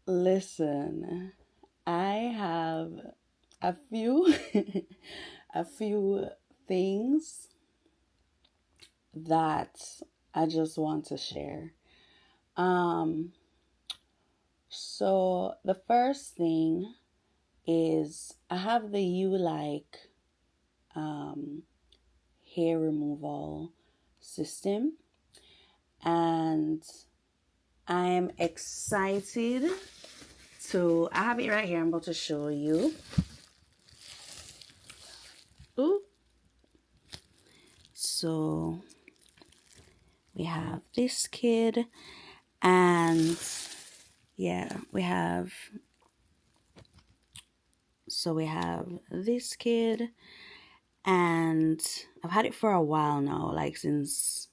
Listen, I have a few a few things that I just want to share. Um so the first thing is I have the Ulike um hair removal system, and I'm excited to I have it right here. I'm about to show you. Ooh. So we have this kid, and yeah, we have this kid, and I've had it for a while now, like since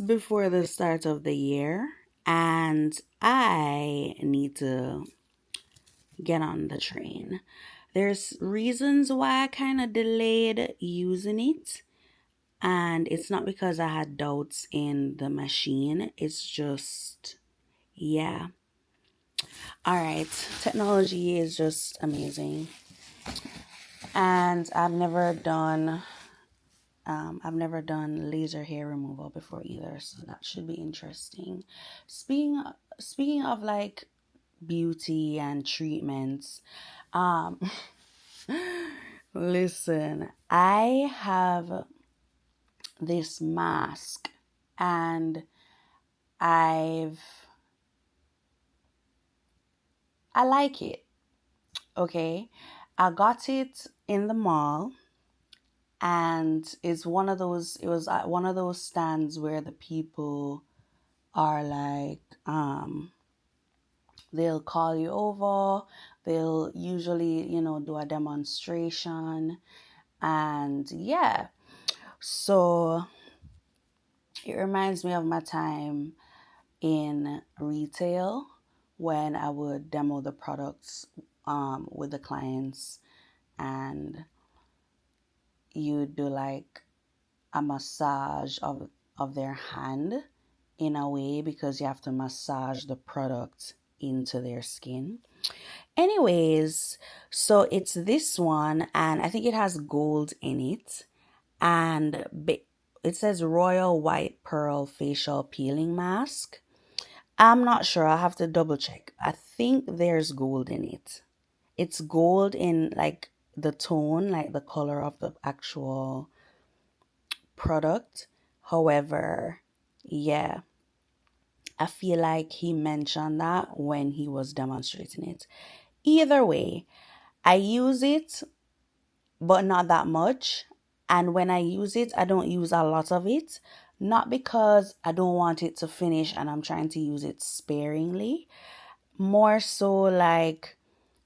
before the start of the year, and I need to get on the train. There's reasons why I kind of delayed using it, and it's not because I had doubts in the machine. It's just, yeah. All right, technology is just amazing, and I've never done laser hair removal before either, so that should be interesting. Speaking of like beauty and treatments, um, listen, I have this mask, and I've I like it. Okay, I got it in the mall, and it was at one of those stands where the people are like, they'll call you over, they'll usually, do a demonstration, and yeah. So it reminds me of my time in retail when I would demo the products with the clients, and you do like a massage of their hand in a way, because you have to massage the product into their skin. Anyways, so it's this one, and I think it has gold in it, and it says Royal White Pearl Facial Peeling Mask. I'm not sure. I'll have to double check. I think there's gold in it. It's gold in like the tone, like the color of the actual product. However, yeah, I feel like he mentioned that when he was demonstrating it. Either way, I use it, but not that much. And when I use it, I don't use a lot of it. Not because I don't want it to finish and I'm trying to use it sparingly. More so like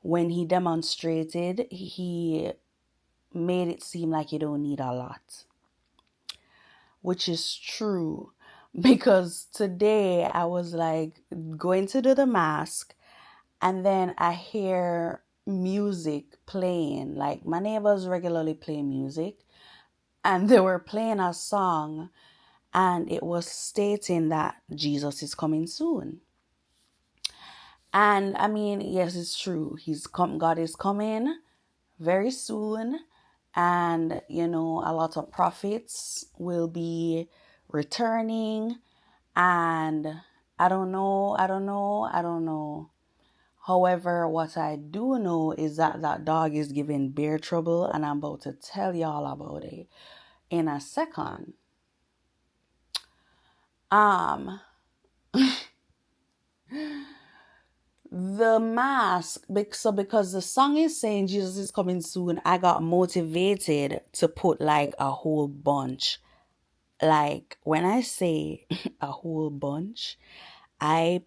when he demonstrated, he made it seem like you don't need a lot, which is true. Because today I was like going to do the mask, and then I hear music playing. Like my neighbors regularly play music, and they were playing a song, and it was stating that Jesus is coming soon. And I mean, yes, it's true. God is coming very soon, and a lot of prophets will be returning, and I don't know. However, what I do know is that that dog is giving bear trouble, and I'm about to tell y'all about it in a second. Um, the mask, so because the song is saying Jesus is coming soon, I got motivated to put like a whole bunch. Like when I say a whole bunch, I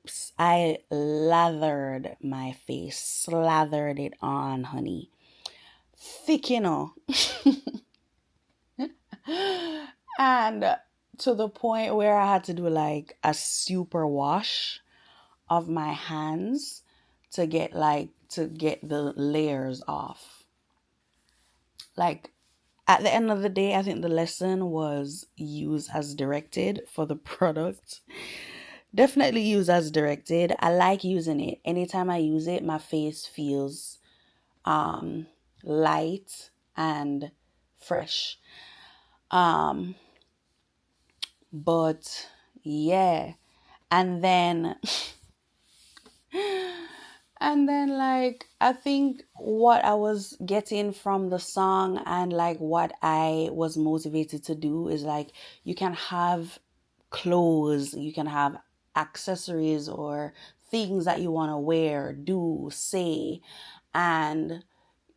lathered my face, slathered it on, honey, thick, and to the point where I had to do like a super wash of my hands to get the layers off. Like at the end of the day, I think the lesson was use as directed for the product. Definitely use as directed. I like using it. Anytime I use it, my face feels um light and fresh. Um but yeah. And then and then like I think what I was getting from the song and like what I was motivated to do is like you can have clothes, you can have accessories or things that you want to wear, do, say, and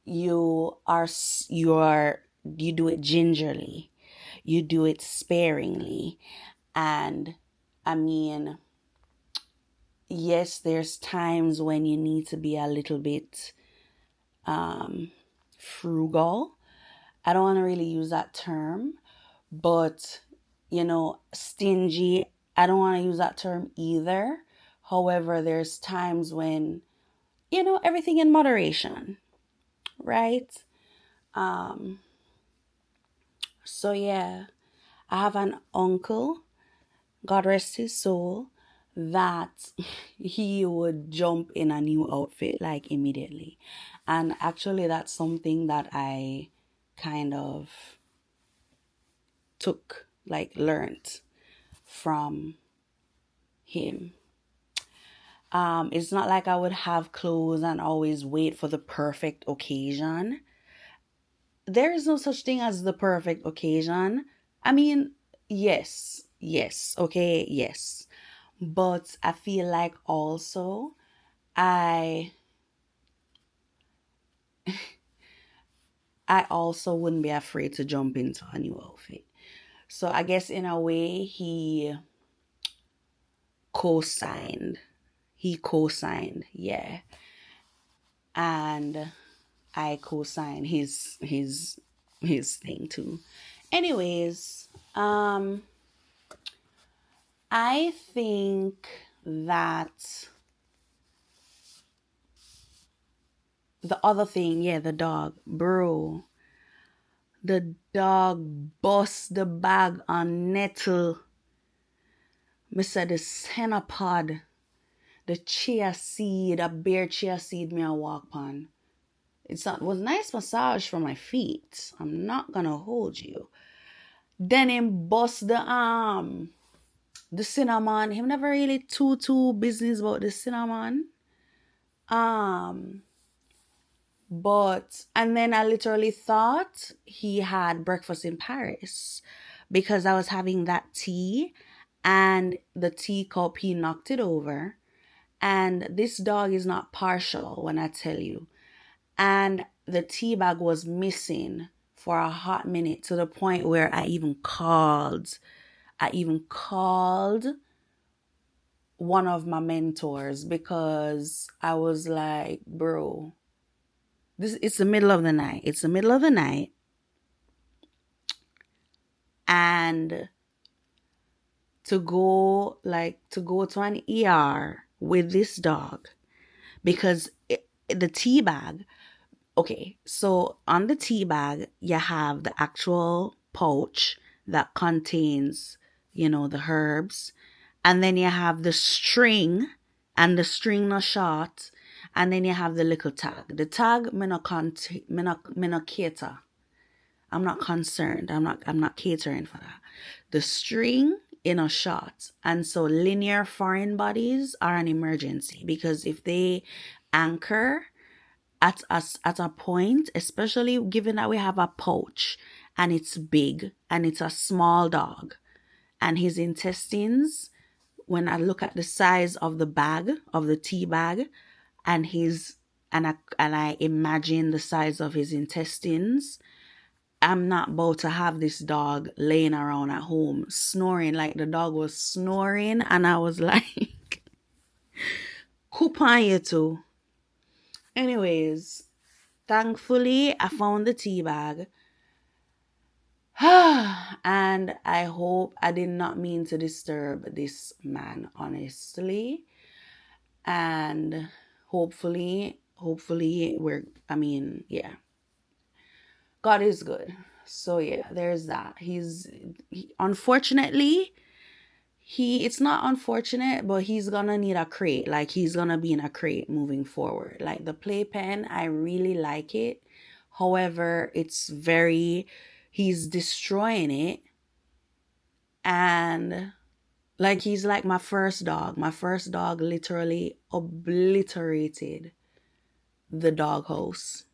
you do it gingerly. You do it sparingly. And I mean, yes, there's times when you need to be a little bit frugal. I don't want to really use that term, but stingy, I don't want to use that term either. However, there's times when, everything in moderation, right? Um, so yeah, I have an uncle, God rest his soul, that he would jump in a new outfit like immediately. And actually, that's something that I kind of learned from him. It's not like I would have clothes and always wait for the perfect occasion. There is no such thing as the perfect occasion. I mean, yes, okay, yes. But I feel like also I I also wouldn't be afraid to jump into a new outfit. So I guess in a way co-signed. He co-signed, yeah. And I co-signed his thing too. Anyways, I think that the other thing, yeah, the dog, bro. The dog bust the bag on Nettle. Me said the centipod, the chia seed, a bare chia seed me a walk on. It was nice massage for my feet. I'm not gonna hold you. Then him bust the the cinnamon. Him never really too business about the cinnamon. Um But, and then I literally thought he had breakfast in Paris because I was having that tea and the teacup, he knocked it over. And this dog is not partial when I tell you. And the tea bag was missing for a hot minute to the point where I even called one of my mentors because I was like, bro, it's the middle of the night. It's the middle of the night. And to go to an ER with this dog because the tea bag. Okay, so on the tea bag you have the actual pouch that contains, the herbs, and then you have the string, and the string no short, and then you have the little tag. The tag me no cater. I'm not concerned. I'm not catering for that. The string in a shot. And so linear foreign bodies are an emergency because if they anchor at us at a point, especially given that we have a pouch and it's big and it's a small dog and his intestines, when I look at the size of the bag, of the tea bag, and I imagine the size of his intestines, I'm not about to have this dog laying around at home snoring. Like the dog was snoring and I was like, coupon you too. Anyways, thankfully I found the tea bag. And I hope I did not mean to disturb this man, honestly. And hopefully yeah. God is good. So yeah, there's that. Unfortunately, it's not unfortunate, but he's gonna need a crate. Like he's gonna be in a crate moving forward. Like the playpen, I really like it. However, he's destroying it. And like he's like my first dog. My first dog literally obliterated the doghouse.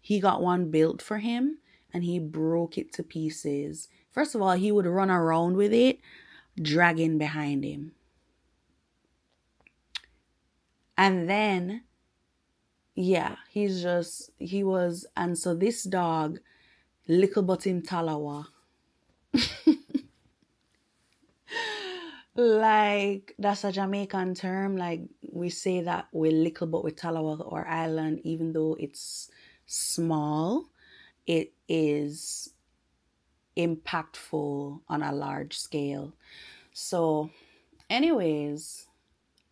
He got one built for him and he broke it to pieces. First of all, he would run around with it, dragging behind him. And then, yeah, and so this dog, little but in Talawa, like that's a Jamaican term. Like we say that we're little but with Talawa or island, even though it's small, it is impactful on a large scale. So, anyways,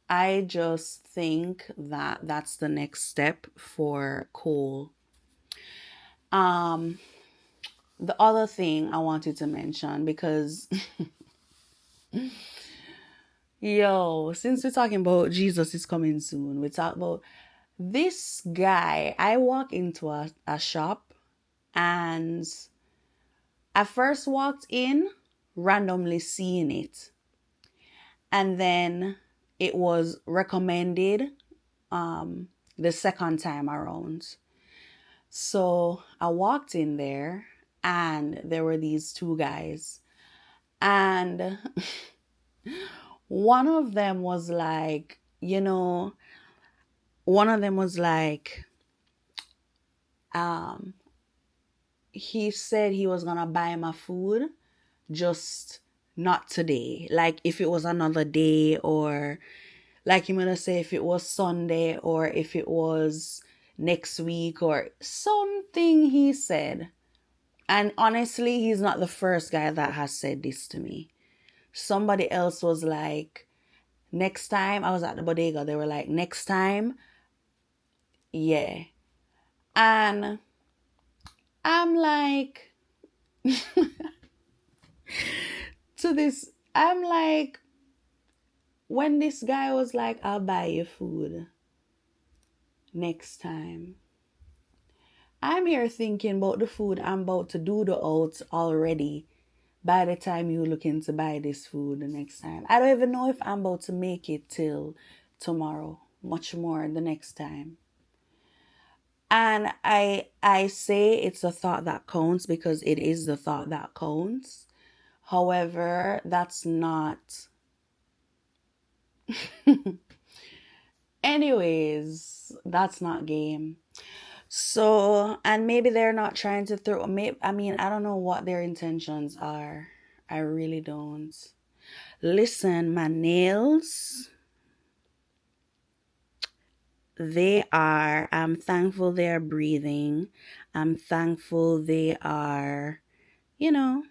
I just think that that's the next step for Cole. Um, the other thing I wanted to mention, because yo, since we're talking about Jesus is coming soon, we talk about this guy. I walk into a shop, and I first walked in randomly seeing it, and then it was recommended the second time around. So I walked in there and there were these two guys, and one of them was like, one of them was like, um, he said he was gonna buy my food, just not today. Like if it was another day, or like I'm gonna say if it was Sunday, or if it was next week or something, he said. And honestly, he's not the first guy that has said this to me. Somebody else was like, next time, I was at the bodega, they were like, next time, yeah. And I'm like, I'm like, when this guy was like, I'll buy you food next time, I'm here thinking about the food I'm about to do the oats already by the time you're looking to buy this food the next time. I don't even know if I'm about to make it till tomorrow, much more the next time. And I say it's a thought that counts because it is the thought that counts. However, that's not. Anyways, that's not game. So, and maybe they're not trying to throw, I mean, I don't know what their intentions are. I really don't. Listen, my nails, I'm thankful they're breathing. I'm thankful they are, you know,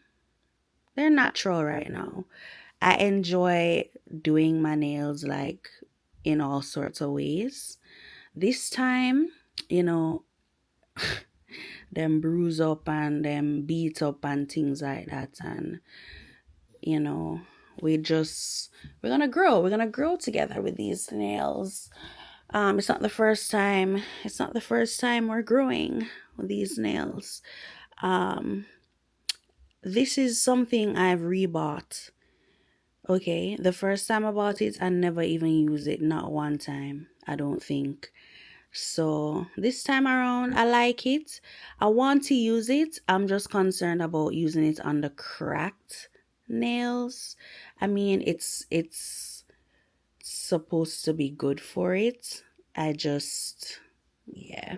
they're natural right now. I enjoy doing my nails like in all sorts of ways. This time, you know, them bruise up and them beat up and things like that. And, you know, we're gonna grow. We're gonna grow together with these nails. It's not the first time. It's not the first time we're growing with these nails. This is something I've rebought. Okay, the first time I bought it, I never even used it. Not one time, I don't think. So this time around, I like it. I want to use it. I'm just concerned about using it on the cracked nails. I mean, it's supposed to be good for it. Yeah.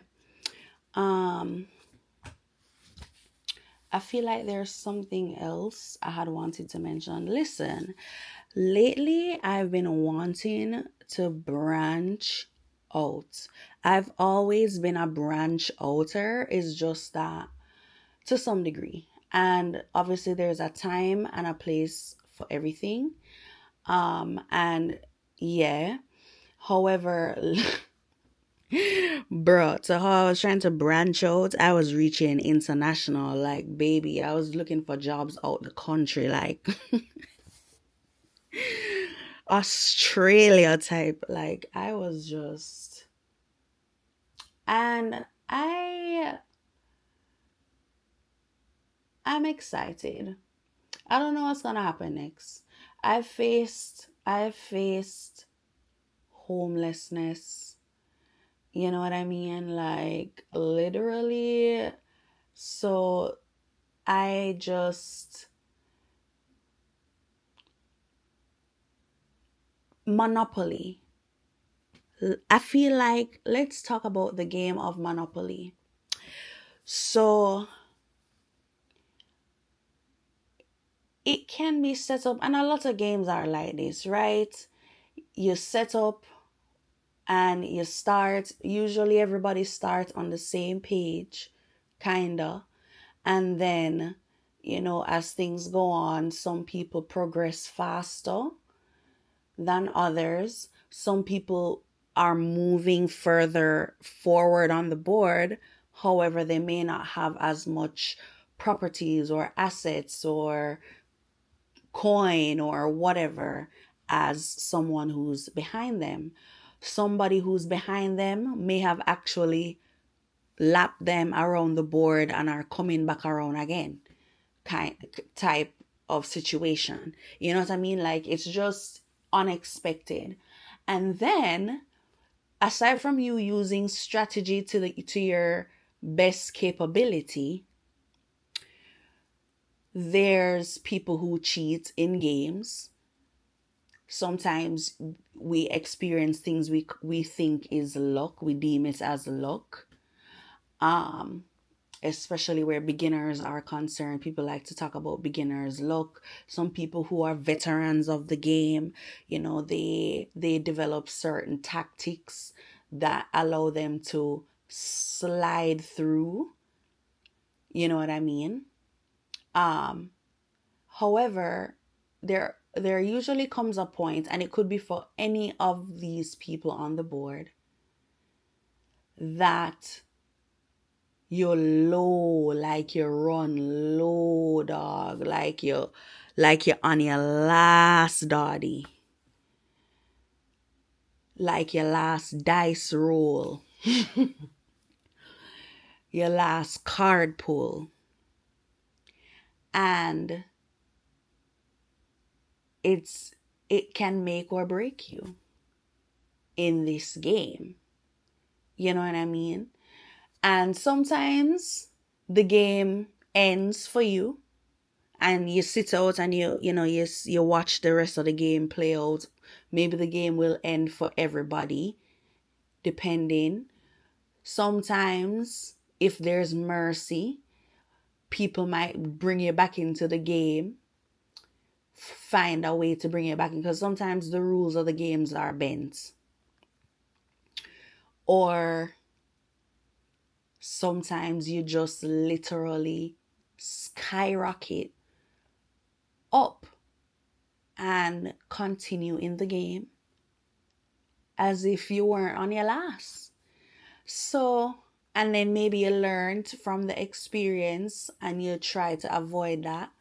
I feel like there's something else I had wanted to mention. Listen, lately I've been wanting to branch out. I've always been a branch outer. It's just that to some degree. And obviously there's a time and a place for everything. And yeah. However, bro, so how I was trying to branch out, I was reaching international. Like, baby, I was looking for jobs out the country. Like, Australia type. Like I was just, and I'm excited. I don't know what's gonna happen next. I've faced homelessness. You know what I mean? Like literally. So I just Monopoly. I feel like let's talk about the game of Monopoly. So it can be set up, and a lot of games are like this, right? You set up and you start, usually everybody starts on the same page, kinda. And then, as things go on, some people progress faster than others. Some people are moving further forward on the board. However, they may not have as much properties or assets or coin or whatever as someone who's behind them. Somebody who's behind them may have actually lapped them around the board and are coming back around again, kind type of situation. You know what I mean? Like it's just unexpected. And then aside from you using strategy to your best capability, there's people who cheat in games. Sometimes we experience things we think is luck, we deem it as luck. um Especially where beginners are concerned, people like to talk about beginners luck. Some people who are veterans of the game, they develop certain tactics that allow them to slide through, you know what I mean. um However, there usually comes a point, and it could be for any of these people on the board, that you're low, like you run low, dog, like you're on your last dotty, like your last dice roll, your last card pull, and it's it can make or break you in this game. You know what I mean? And sometimes the game ends for you and you sit out and you watch the rest of the game play out. Maybe the game will end for everybody, depending. Sometimes if there's mercy, people might bring you back into the game, find a way to bring you back in, because sometimes the rules of the games are bent. Or sometimes you just literally skyrocket up and continue in the game as if you weren't on your last. So, and then maybe you learned from the experience and you try to avoid that,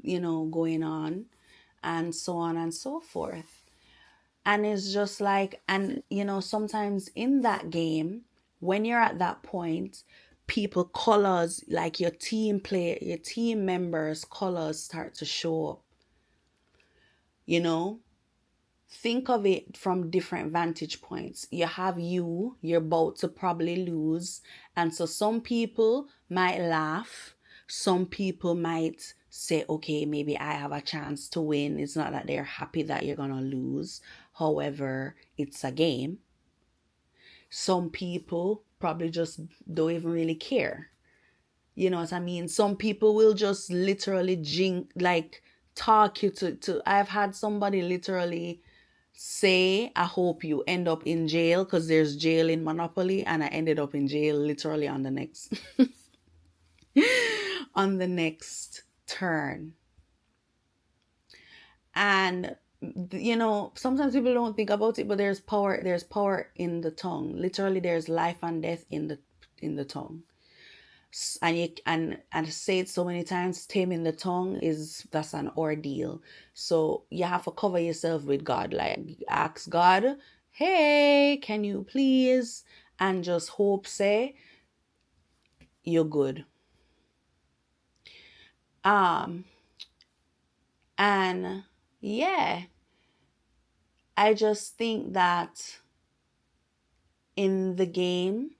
going on, and so on and so forth. And it's just like, and sometimes in that game, when you're at that point, people colors, like your team members colors start to show up. you know think of it from different vantage points. You're about to probably lose, and so some people might laugh, some people might say, okay, maybe I have a chance to win. It's not that they're happy that you're gonna lose. However, it's a game. Some people probably just don't even really care. You know what I mean? Some people will just literally talk you to I've had somebody literally say, I hope you end up in jail, because there's jail in Monopoly, and I ended up in jail literally on the next on the next turn. And sometimes people don't think about it, but there's power in the tongue. Literally, there's life and death in the tongue. And say it so many times, taming the tongue is that's an ordeal. So you have to cover yourself with God. Like ask God, hey, can you please? And just hope say you're good. Um and yeah, I just think that in the game,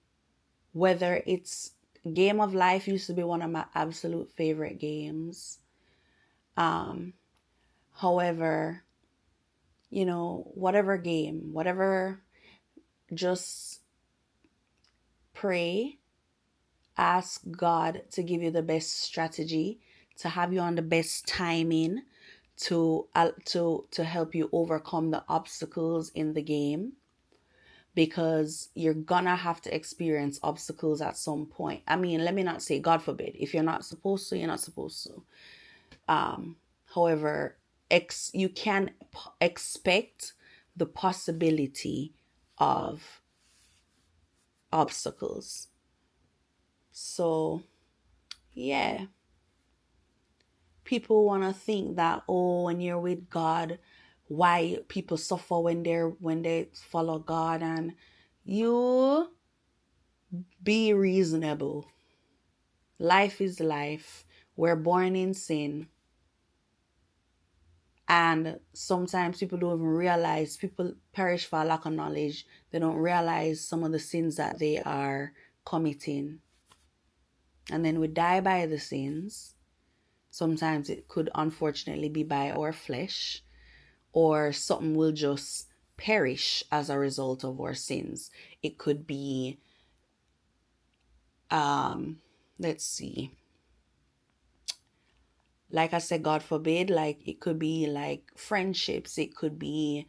whether it's Game of Life used to be one of my absolute favorite games. Um, However, whatever game, whatever, just pray, ask God to give you the best strategy, to have you on the best timing to help you overcome the obstacles in the game, because you're gonna have to experience obstacles at some point. I mean, let me not say God forbid. If you're not supposed to, you're not supposed to. However, you can expect the possibility of obstacles. So, yeah, people want to think that, oh, when you're with God, why people suffer when they follow God, and you be reasonable. Life is life. We're born in sin. And sometimes people don't even realize, people perish for lack of knowledge. They don't realize some of the sins that they are committing. And then we die by the sins. Sometimes it could unfortunately be by our flesh, or something will just perish as a result of our sins. It could be, let's see, like I said, God forbid, like it could be like friendships, it could be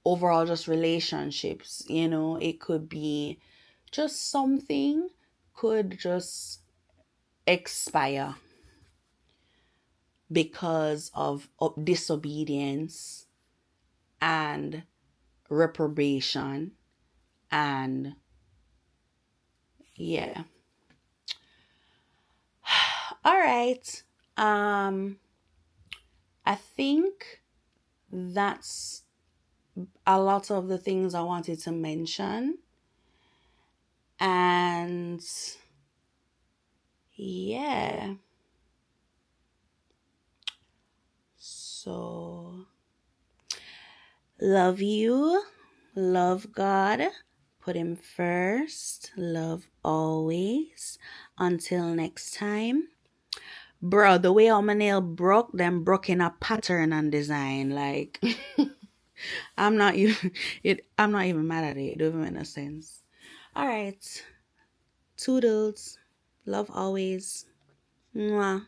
overall just relationships, it could be just something could just expire because of disobedience and reprobation. And yeah. All right. I think that's a lot of the things I wanted to mention. And yeah. So, love you. Love God. Put Him first. Love always. Until next time. Bro, the way all my nail broke, them broke in a pattern and design. Like, I'm not even I'm not even mad at it. It doesn't make no sense. All right. Toodles. Love always. Mwah.